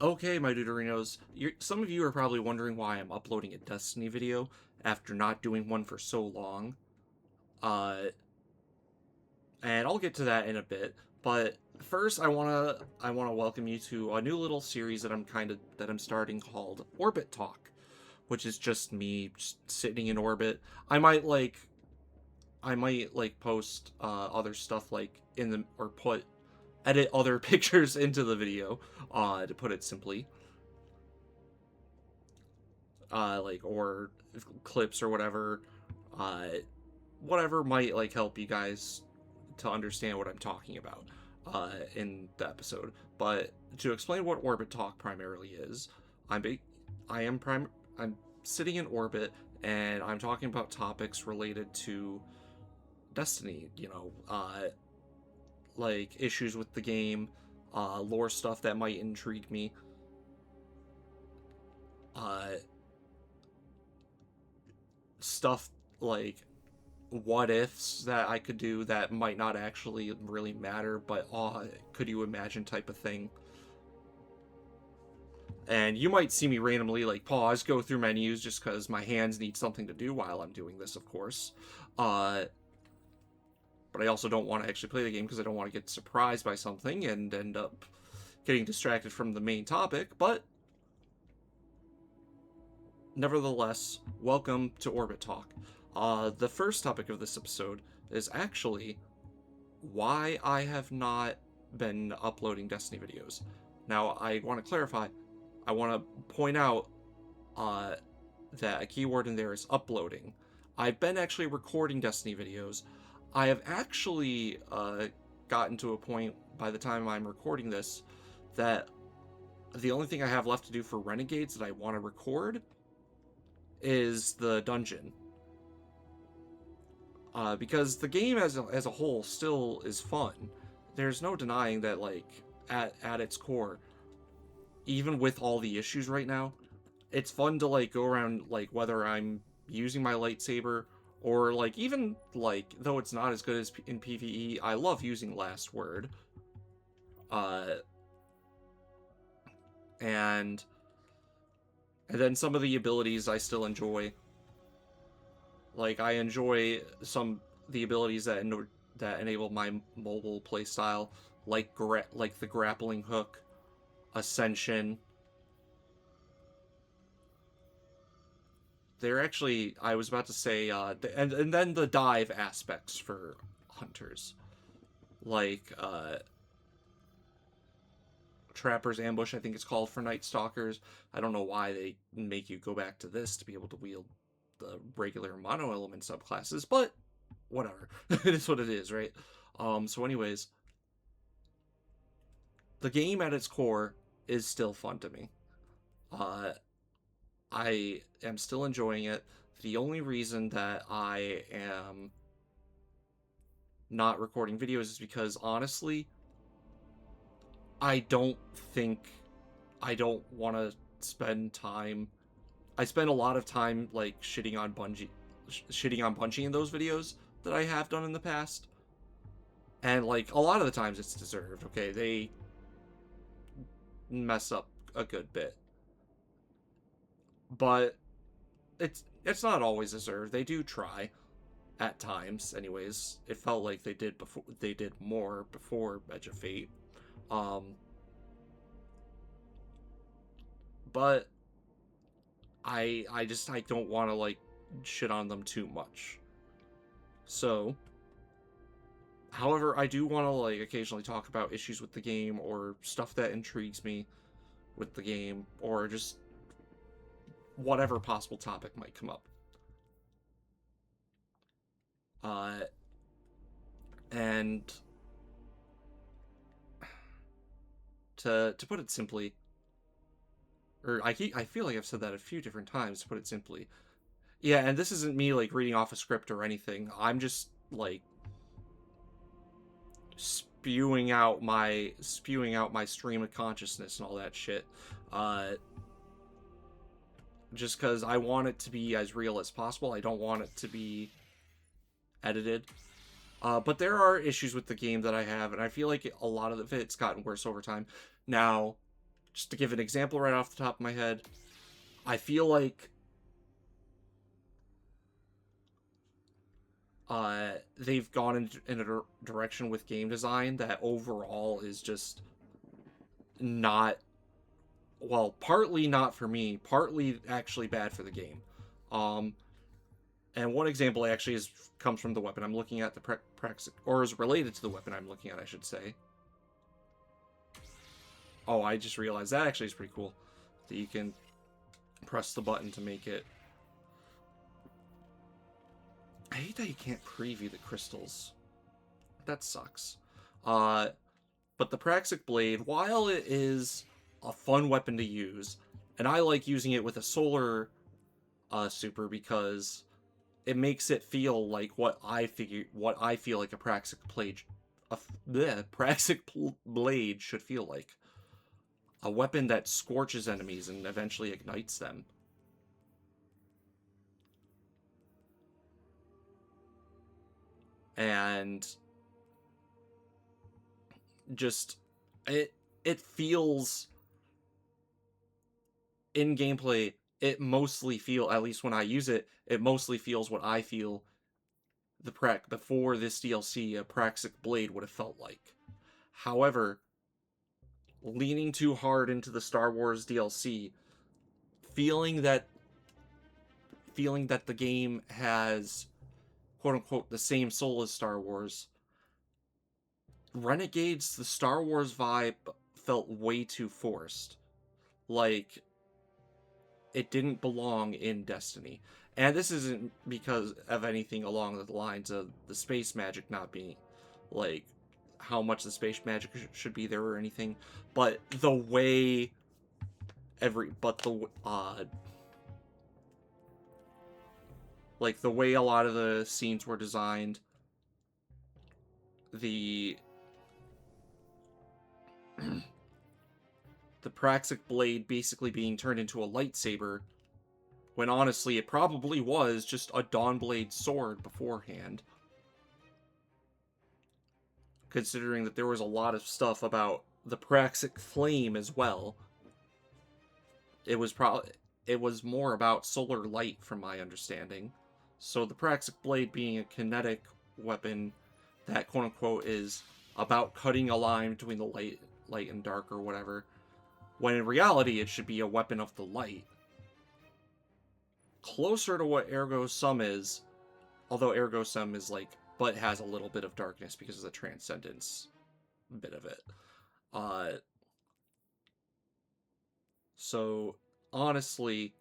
Okay, my Deuterinos, some of you are probably wondering why I'm uploading a Destiny video after not doing one for so long. Uh, and I'll get to that in a bit. But first, I wanna welcome you to a new little series that I'm starting called Orbit Talk, which is just me just sitting in orbit. I might like I might like post other stuff like in the or put edit other pictures into the video, to put it simply. Like or clips or whatever, uh, whatever might like help you guys to understand what I'm talking about in the episode. But to explain what orbit talk primarily is, I'm ba- I am prim- I'm sitting in orbit and I'm talking about topics related to Destiny. Like issues with the game, lore stuff that might intrigue me. Uh, Stuff like what ifs that I could do that might not actually really matter, but could you imagine type of thing. And you might see me randomly like pause, go through menus just because my hands need something to do while I'm doing this, of course. Uh, but I also don't want to actually play the game because I don't want to get surprised by something and end up getting distracted from the main topic. But nevertheless, welcome to Orbit Talk. The first topic of this episode is actually why I have not been uploading Destiny videos. Now, I want to clarify, I want to point out uh, that a keyword in there is uploading. I've been actually recording Destiny videos. I have actually gotten to a point by the time I'm recording this that the only thing I have left to do for Renegades that I want to record is the dungeon. Because the game as a whole still is fun. There's no denying that, like, at its core, even with all the issues right now, it's fun to like go around, like whether I'm using my lightsaber or like even like though it's not as good as in PvE, I love using Last Word. Uh, and and then some of the abilities I still enjoy. Like I enjoy some the abilities that enable my mobile playstyle, like the grappling hook, ascension. They're actually, I was about to say, and then the dive aspects for hunters, like Trapper's Ambush, I think it's called for Night Stalkers. I don't know why they make you go back to this to be able to wield the regular mono element subclasses, but whatever. It is what it is, right? So anyways, the game at its core is still fun to me. Uh, I am still enjoying it. The only reason that I am not recording videos is because honestly, I don't think I don't want to spend time. I spend a lot of time like shitting on Bungie in those videos that I have done in the past, and like a lot of the times it's deserved. Okay, they mess up a good bit, but it's not always deserved. They do try at times, anyways. It felt like they did more before Edge of Fate. Um, but I don't want to like shit on them too much. So, however, I do want to like occasionally talk about issues with the game or stuff that intrigues me with the game or just whatever possible topic might come up. Uh and to put it simply, or I feel like I've said that a few different times to put it simply. Yeah, and this isn't me like reading off a script or anything. I'm just like spewing out my stream of consciousness and all that shit. Uh, just because I want it to be as real as possible. I don't want it to be edited. But there are issues with the game that I have, and I feel like a lot of it's gotten worse over time. Now, Just to give an example right off the top of my head, I feel like they've gone in a direction with game design that overall is just not, well, partly not for me, partly actually bad for the game. Um, and one example actually comes from the weapon I'm looking at, the praxic, or is related to the weapon I'm looking at, I should say. Oh, I just realized that actually is pretty cool. That you can press the button to make it. I hate that you can't preview the crystals. That sucks. But the Praxic Blade, while it is a fun weapon to use, and I like using it with a solar super because it makes it feel like what I feel like a Praxic Blade, Blade should feel like. A weapon that scorches enemies and eventually ignites them. And just it feels in gameplay, it mostly feel, at least when I use it, it mostly feels what I feel before this DLC a Praxic Blade would have felt like. However, leaning too hard into the Star Wars DLC, feeling that the game has quote unquote the same soul as Star Wars, Renegades, the Star Wars vibe felt way too forced. Like, it didn't belong in Destiny. And this isn't because of anything along the lines of the space magic not being, like, how much the space magic should be there or anything, but the way like, the way a lot of the scenes were designed, the the Praxic Blade basically being turned into a lightsaber, when honestly it probably was just a Dawnblade sword beforehand. Considering that there was a lot of stuff about the Praxic Flame as well. It was more about solar light from my understanding. So the Praxic Blade being a kinetic weapon that quote unquote is about cutting a line between the light and dark or whatever, when in reality it should be a weapon of the light. Closer to what Ergo Sum is, although Ergo Sum is like, but has a little bit of darkness because of the transcendence bit of it. So honestly,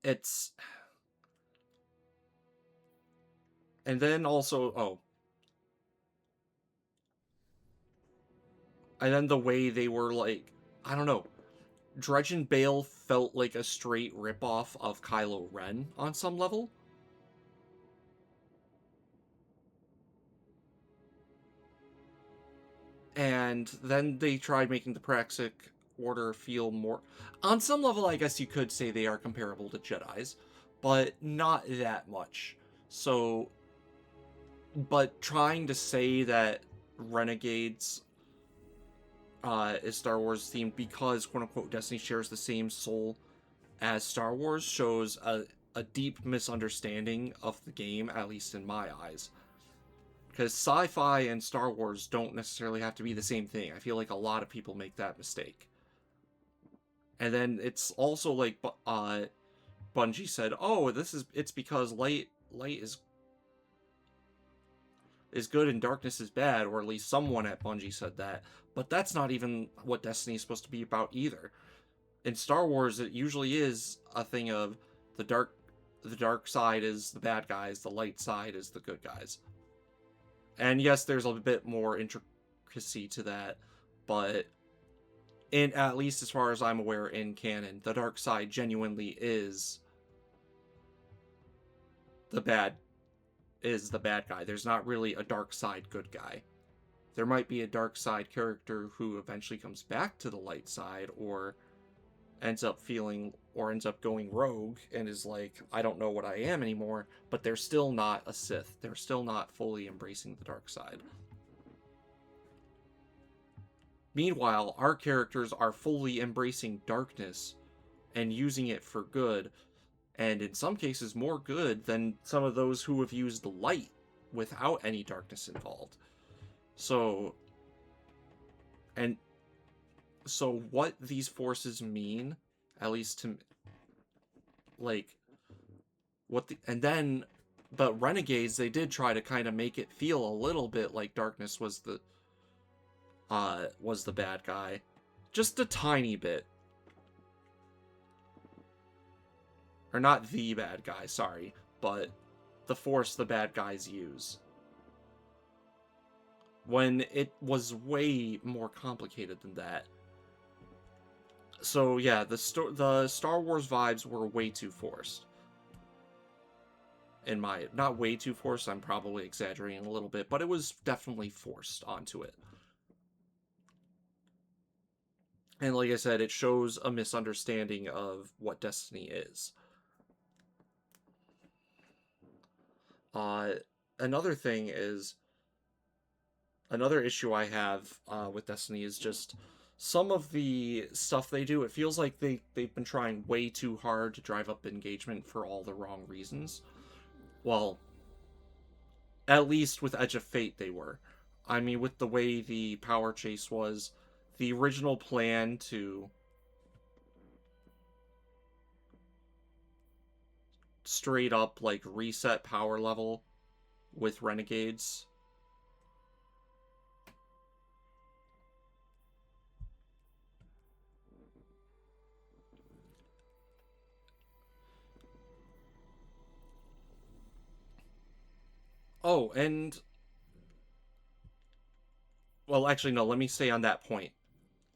it's, and then also, and then the way they were like, I don't know, Dredge and Bale felt like a straight ripoff of Kylo Ren on some level. And then they tried making the Praxic Order feel more, on some level I guess you could say they are comparable to Jedis, but not that much. So, but trying to say that Renegades is Star Wars themed because quote unquote Destiny shares the same soul as Star Wars shows a deep misunderstanding of the game, at least in my eyes. Because sci-fi and Star Wars don't necessarily have to be the same thing. I feel like a lot of people make that mistake. And then it's also like Bungie said, "Oh, it's because light is good and darkness is bad," or at least someone at Bungie said that. But that's not even what Destiny is supposed to be about either. In Star Wars, it usually is a thing of the dark side is the bad guys, the light side is the good guys. And yes, there's a bit more intricacy to that, but in, at least as far as I'm aware in canon, the dark side genuinely is the bad guy. There's not really a dark side good guy. There might be a dark side character who eventually comes back to the light side or ends up going rogue and is like, I don't know what I am anymore, but they're still not a Sith. They're still not fully embracing the dark side. Meanwhile, our characters are fully embracing darkness and using it for good, and in some cases more good than some of those who have used light without any darkness involved. So, and so what these forces mean, at least to, like, and then, but Renegades, they did try to kind of make it feel a little bit like darkness was the bad guy. Just a tiny bit. Or not the bad guy, sorry, but the force the bad guys use. When it was way more complicated than that. So yeah, the Star Wars vibes were way too forced. Not way too forced, I'm probably exaggerating a little bit, but it was definitely forced onto it. And like I said, it shows a misunderstanding of what Destiny is. Another thing is, another issue I have with Destiny is just some of the stuff they do. It feels like they've been trying way too hard to drive up engagement for all the wrong reasons. Well, at least with Edge of Fate they were. I mean, with the way the power chase was, the original plan to straight up like reset power level with Renegades. Oh, and well, actually no, let me stay on that point.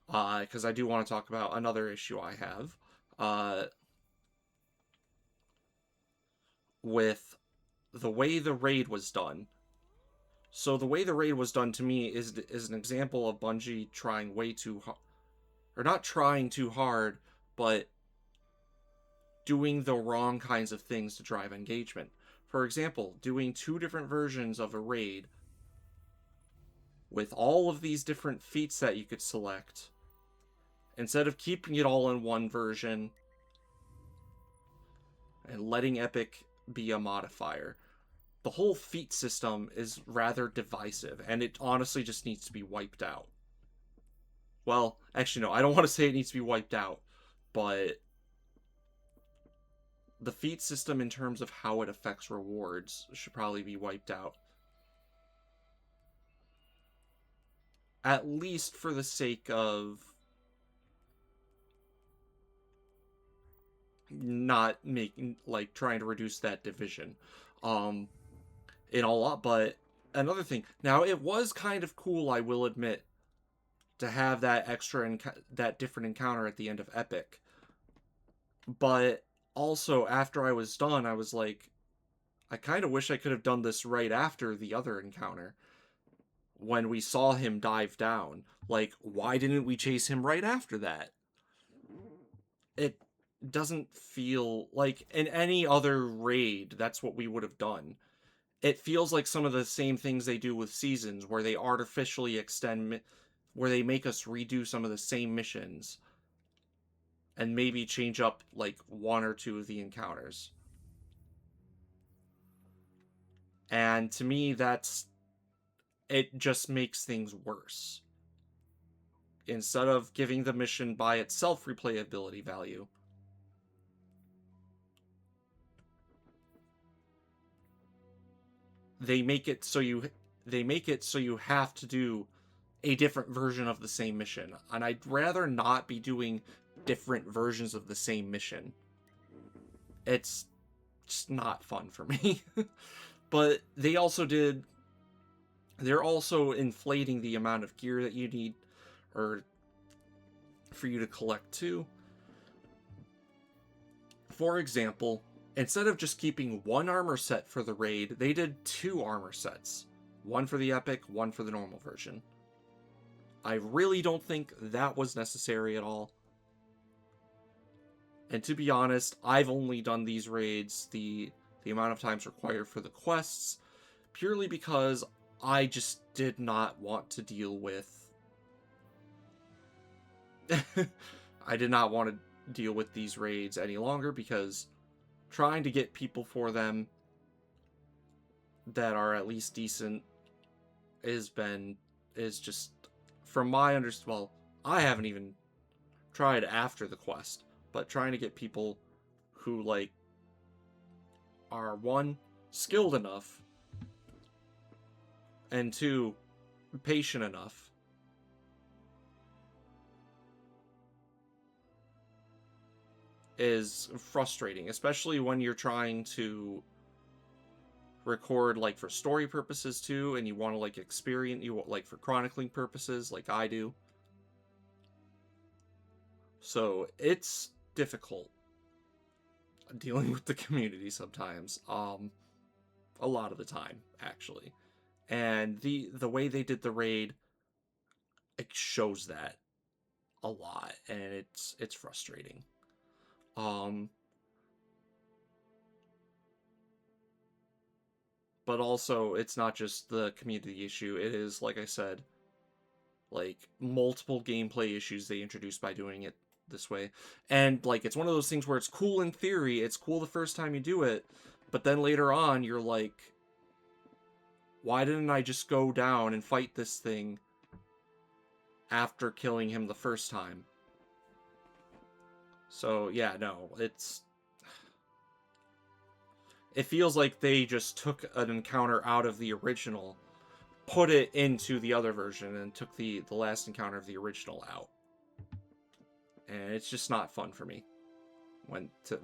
Because I do want to talk about another issue I have. With the way the raid was done. So the way the raid was done to me is an example of Bungie trying way too hard, or not trying too hard, but doing the wrong kinds of things to drive engagement. For example, doing two different versions of a raid with all of these different feats that you could select, instead of keeping it all in one version and letting Epic be a modifier. The whole feat system is rather divisive, and it honestly just needs to be wiped out. Well, actually, no, I don't want to say it needs to be wiped out, but the feat system in terms of how it affects rewards should probably be wiped out. At least for the sake of not making, like, trying to reduce that division. In all up, but another thing, now it was kind of cool, I will admit, to have that that different encounter at the end of Epic. But also, after I was done, I was like, I kind of wish I could have done this right after the other encounter. When we saw him dive down. Like, why didn't we chase him right after that? It doesn't feel like in any other raid, that's what we would have done. It feels like some of the same things they do with seasons, where they artificially extend, where they make us redo some of the same missions and maybe change up like one or two of the encounters. And to me, it just makes things worse. Instead of giving the mission by itself replayability value, they make it so you have to do a different version of the same mission. And I'd rather not be doing different versions of the same mission. It's just not fun for me. But they're also inflating the amount of gear that you need, or for you to collect too. For example, instead of just keeping one armor set for the raid, they did two armor sets. One for the epic, one for the normal version. I really don't think that was necessary at all. And to be honest, I've only done these raids the amount of times required for the quests, purely because I just did not want to deal with I did not want to deal with these raids any longer because trying to get people for them that are at least decent is just, from my understanding. Well, I haven't even tried after the quest, but trying to get people who like are, one, skilled enough, and two, patient enough is frustrating, especially when you're trying to record like for story purposes too, and you want to like experience, you like for chronicling purposes like I do. So it's difficult dealing with the community sometimes, a lot of the time actually. And the way they did the raid, it shows that a lot, and it's frustrating. um but also it's not just the community issue, it is, like I said, like multiple gameplay issues they introduced by doing it this way. And like it's one of those things where it's cool in theory, it's cool the first time you do it, but then later on you're like, why didn't I just go down and fight this thing after killing him the first time? So yeah, no, it feels like they just took an encounter out of the original, put it into the other version, and took the last encounter of the original out. And it's just not fun for me when to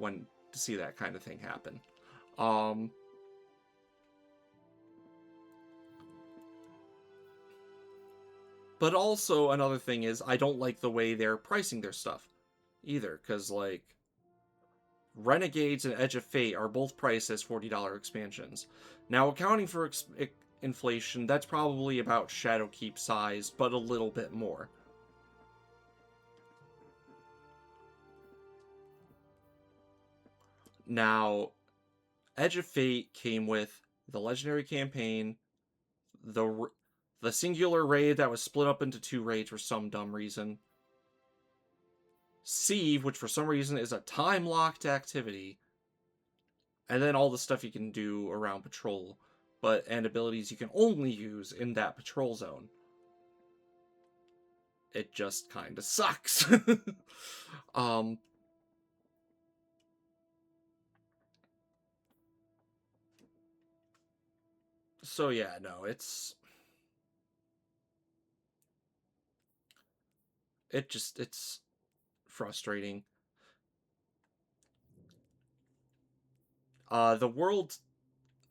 see that kind of thing happen. Um but also another thing is I don't like the way they're pricing their stuff either, cuz like Renegades and Edge of Fate are both priced as $40 expansions. Now, accounting for inflation, that's probably about Shadowkeep size, but a little bit more. Now, Edge of Fate came with the Legendary Campaign, the the singular raid that was split up into two raids for some dumb reason, Sieve, which for some reason is a time-locked activity, and then all the stuff you can do around patrol, and abilities you can only use in that patrol zone. It just kind of sucks. um so yeah, no, it's frustrating. The world,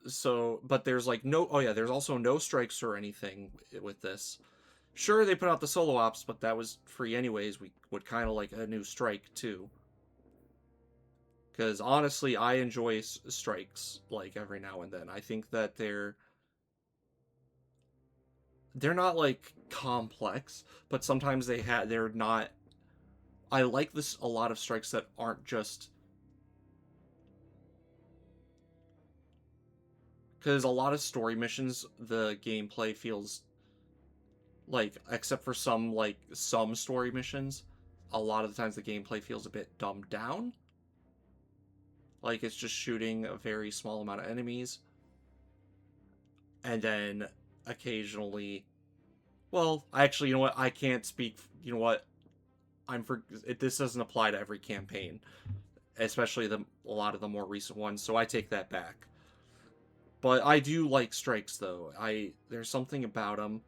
so, but there's like no, oh yeah, there's also no strikes or anything with this. Sure, they put out the solo ops, but that was free anyways. We would kind of like a new strike too, because honestly I enjoy strikes like every now and then. I think that they're not like complex, but sometimes they're not. I like this a lot of strikes that aren't just, because a lot of story missions the gameplay feels like, except for some story missions, a lot of the times the gameplay feels a bit dumbed down. Like it's just shooting a very small amount of enemies, and then occasionally, well, actually, you know what? I can't speak. You know what? This doesn't apply to every campaign, especially a lot of the more recent ones. So I take that back. But I do like strikes though. There's something about them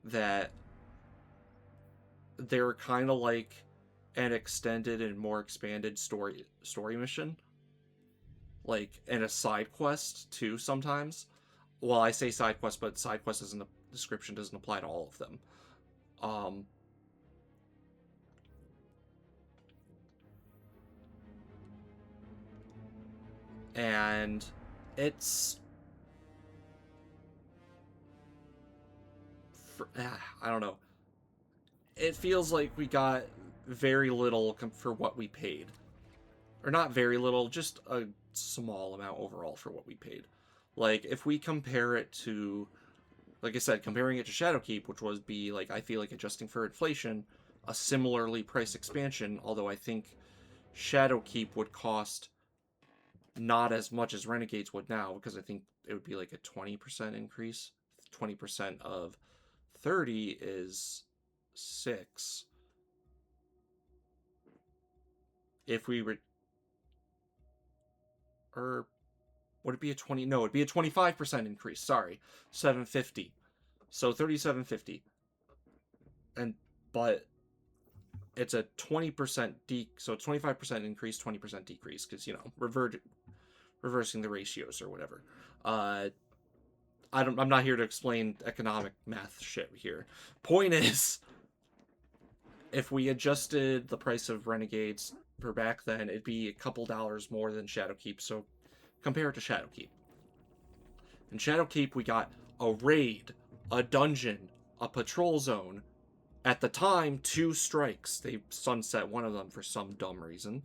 that they're kind of like an extended and more expanded story mission, like, and a side quest too sometimes. Well, I say side quest, but side quest isn't, the description doesn't apply to all of them. Um and it's I don't know. It feels like we got very little for what we paid, or not very little, just a small amount overall for what we paid. Like if we compare it to, like I said, comparing it to Shadowkeep, which was be like, I feel like adjusting for inflation, a similarly priced expansion, although I think Shadowkeep would cost not as much as Renegades would now, because I think it would be like a 20% increase. 20% of 30 is 6. If we were, or would it be a 20? No, it'd be a 25% increase. Sorry, 750. So 3750. And but it's a 20% so 25% increase, 20% decrease, because reversing the ratios or whatever. I'm not here to explain economic math shit here. Point is, if we adjusted the price of Renegades for back then, it'd be a couple dollars more than Shadowkeep. So compare it to Shadowkeep. In Shadowkeep, we got a raid, a dungeon, a patrol zone. At the time, 2 strikes. They sunset one of them for some dumb reason.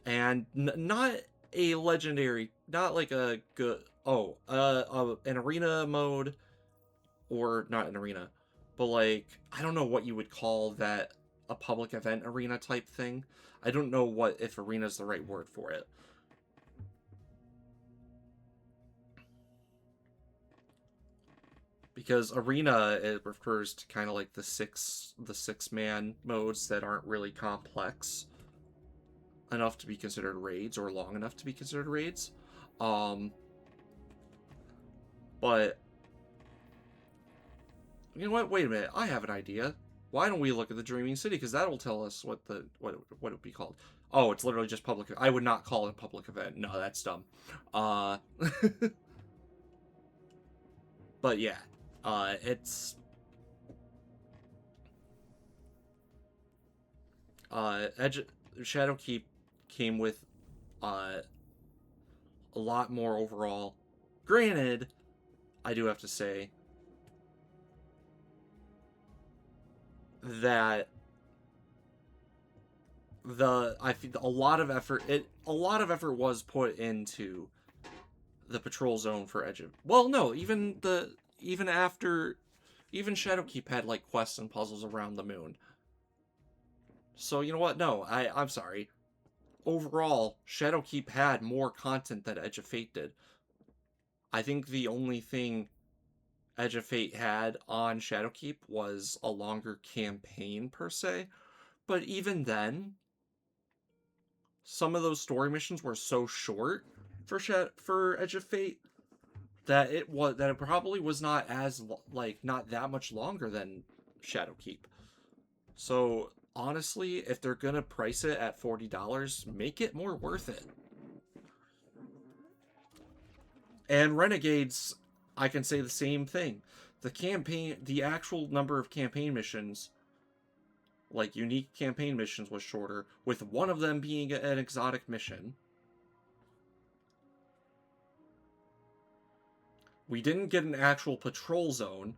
And not a legendary, not like a good. An arena mode, or not an arena, but like I don't know what you would call that, a public event arena type thing. I don't know if arena is the right word for it. Because arena, it refers to kind of like the six man modes that aren't really complex enough to be considered raids or long enough to be considered raids. But you know what? Wait a minute. I have an idea. Why don't we look at the Dreaming City? Because that'll tell us what it would be called. Oh, it's literally just public. I would not call it a public event. No, that's dumb. But yeah, it's Shadowkeep came with a lot more overall. Granted, I do have to say that I think a lot of effort was put into the patrol zone for Edge of. Well, no, even Shadowkeep had like quests and puzzles around the moon. So you know what? No, I'm sorry. Overall, Shadowkeep had more content than Edge of Fate did. I think the only thing Edge of Fate had on Shadowkeep was a longer campaign per se, but even then, some of those story missions were so short for Edge of Fate that it probably was not as not that much longer than Shadowkeep. So honestly, if they're gonna price it at $40, make it more worth it. And Renegades, I can say the same thing. The actual number of campaign missions, like unique campaign missions, was shorter, with one of them being an exotic mission. We didn't get an actual patrol zone.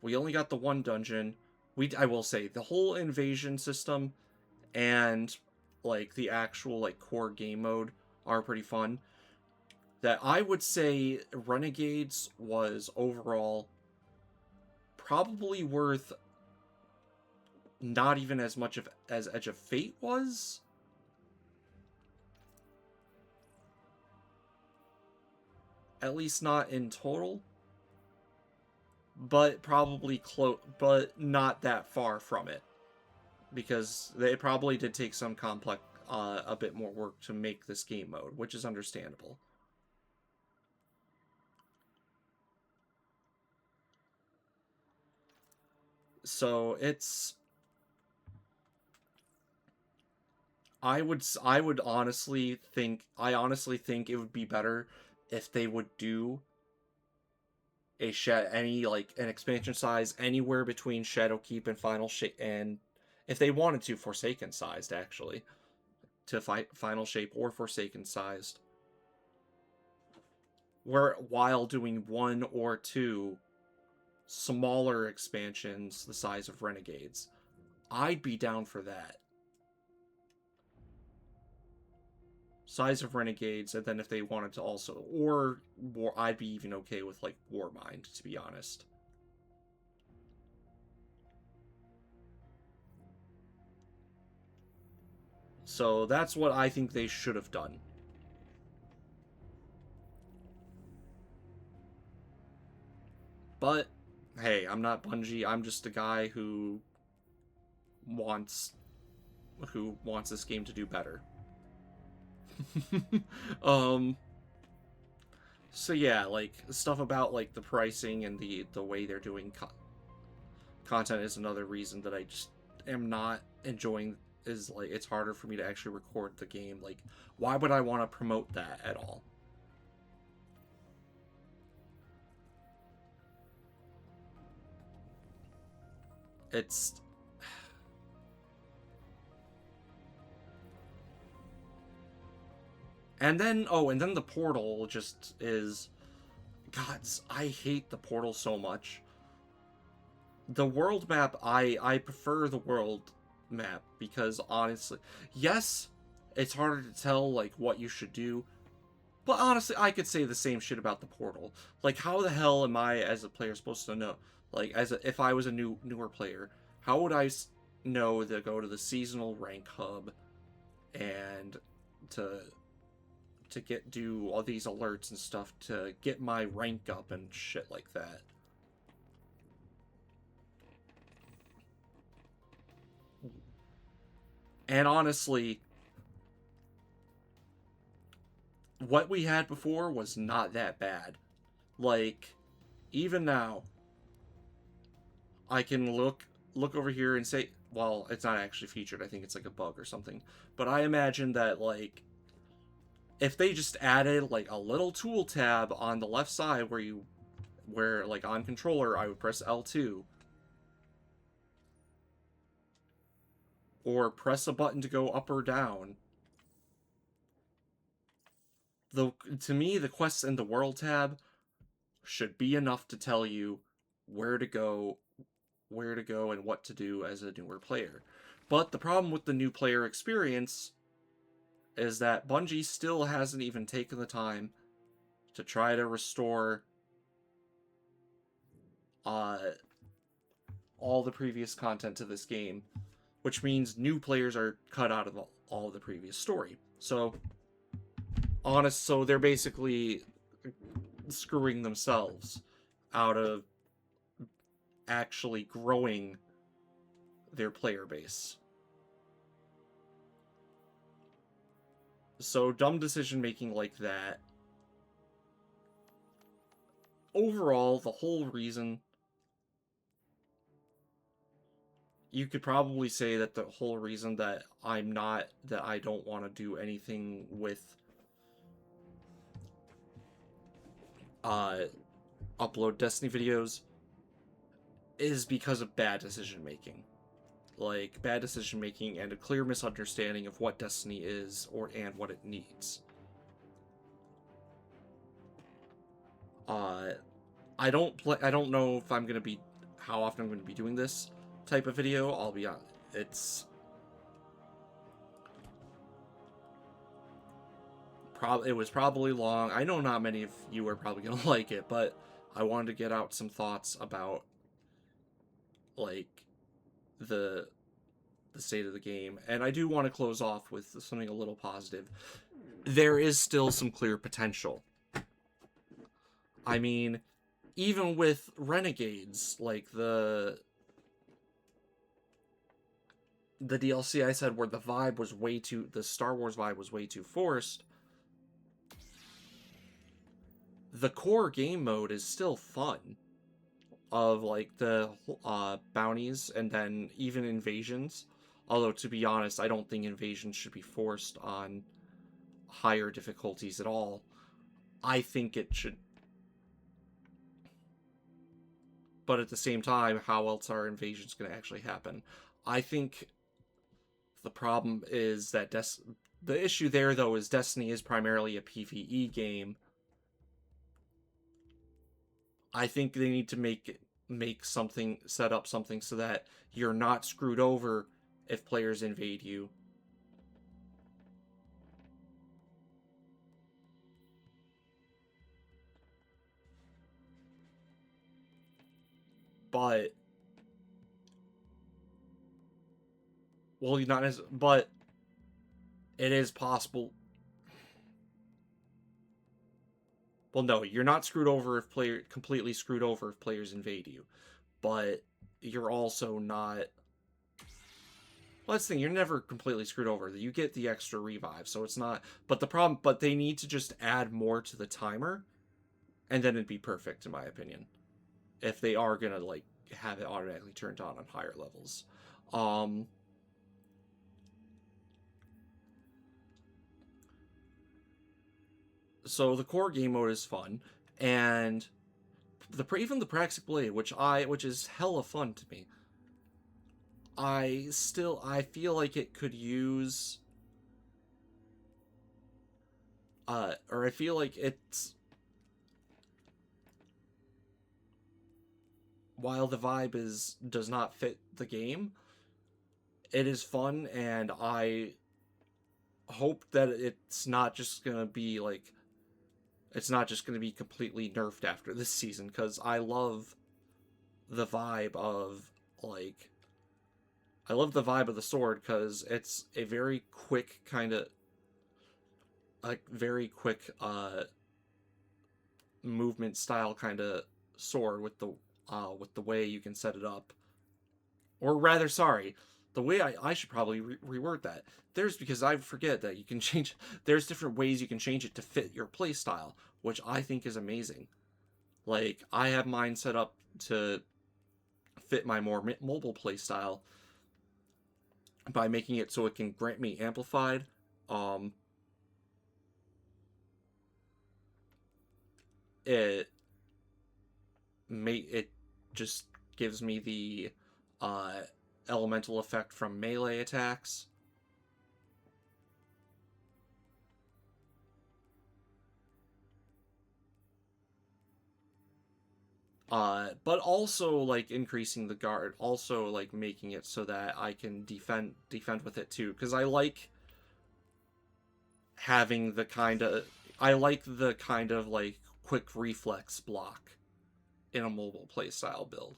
We only got the one dungeon. I will say, the whole invasion system and like the actual like core game mode are pretty fun. That I would say Renegades was overall probably worth not even as much as Edge of Fate was. At least not in total. But probably close, but not that far from it. Because they probably did take some complex, a bit more work to make this game mode, which is understandable. So it's, I honestly think it would be better if they would do an expansion size anywhere between Shadowkeep and Final Shape, and if they wanted to, Forsaken sized actually, to Final Shape or Forsaken sized, while doing 1 or 2 smaller expansions the size of Renegades. I'd be down for that. size of Renegades, and then if they wanted to also, or War, I'd be even okay with like Warmind, to be honest. So that's what I think they should have done. But hey, I'm not Bungie. I'm just a guy wants who wants this game to do better. um so yeah, like stuff about like the pricing and the way they're doing content is another reason that I just am not enjoying, is like it's harder for me to actually record the game. Like, why would I want to promote that at all? It's and then the portal just is, gods, I hate the portal so much. The world map, I prefer the world map because honestly, yes, it's harder to tell like what you should do, but honestly, I could say the same shit about the portal. Like, how the hell am I as a player supposed to know? Like, if I was a newer player, how would I know to go to the seasonal rank hub and to do all these alerts and stuff to get my rank up and shit like that? And honestly, what we had before was not that bad. Like, even now, I can look over here and say, well, it's not actually featured. I think it's like a bug or something. But I imagine that like if they just added like a little tool tab on the left side where like on controller I would press L2 or press a button to go up or down. The To me, the quests in the world tab should be enough to tell you where to go, and what to do as a newer player. But the problem with the new player experience is that Bungie still hasn't even taken the time to try to restore uh, all the previous content to this game, which means new players are cut out of all the previous story. So they're basically screwing themselves out of actually growing their player base. So dumb decision making like that. Overall, the whole reason, you could probably say that the whole reason that I don't want to do anything with uh upload Destiny videos is because of bad decision making. Like bad decision making and a clear misunderstanding of what Destiny is and what it needs. Uh I don't know if I'm going to be how often I'm going to be doing this type of video. I'll be honest. It was probably long. I know not many of you are probably going to like it, but I wanted to get out some thoughts about like the state of the game, and I do want to close off with something a little positive. There is still some clear potential. I mean, even with Renegades, like the DLC I said where the Star Wars vibe was way too forced, the core game mode is still fun, of like the bounties and then even invasions. Although, to be honest, I don't think invasions should be forced on higher difficulties at all. I think it should. But at the same time, how else are invasions going to actually happen? I think the problem is that the issue there, though, is Destiny is primarily a PvE game. I think they need to set up something so that you're not screwed over if players invade you. but well, not as, but it is possible. Well, no, you're not screwed over if completely screwed over if players invade you, but you're also not. Well, that's the thing. You're never completely screwed over. You get the extra revive, so it's not. But the problem, but they need to just add more to the timer, and then it'd be perfect, in my opinion. If they are gonna like have it automatically turned on higher levels. Um, so the core game mode is fun, and even the Praxic Blade, which is hella fun to me. I feel like it could use or I feel like it's, while the vibe does not fit the game, it is fun, and I hope that it's not just gonna be completely nerfed after this season, because the vibe of like I love the vibe of the sword, because it's a very quick kind of like very quick movement style kind of sword with the way you can set it up. Or rather, sorry, the way I should probably reword that. Because I forget that you can change. There's different ways you can change it to fit your playstyle, which I think is amazing. Like, I have mine set up to fit my more mobile playstyle by making it so it can grant me amplified. Um, it it just gives me the uh, elemental effect from melee attacks. But also like increasing the guard, also like making it so that I can defend with it too, because having the kind of I like the kind of like quick reflex block in a mobile playstyle build.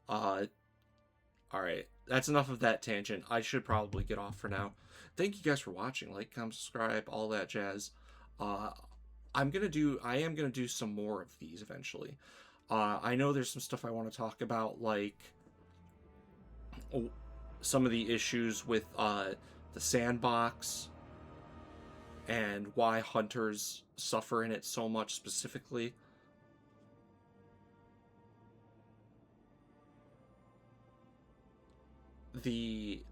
Uh, all right, that's enough of that tangent. I should probably get off for now. Thank you guys for watching. Like, comment, subscribe, all that jazz. Uh, I am gonna do some more of these eventually. I know there's some stuff I want to talk about, like some of the issues with the sandbox and why hunters suffer in it so much specifically. The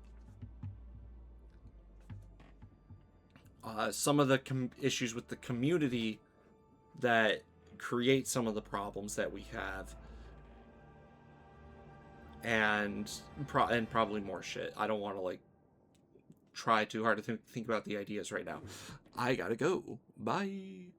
some of the issues with the community that create some of the problems that we have, and probably more shit. I don't want to like try too hard to think about the ideas right now. I gotta go. Bye.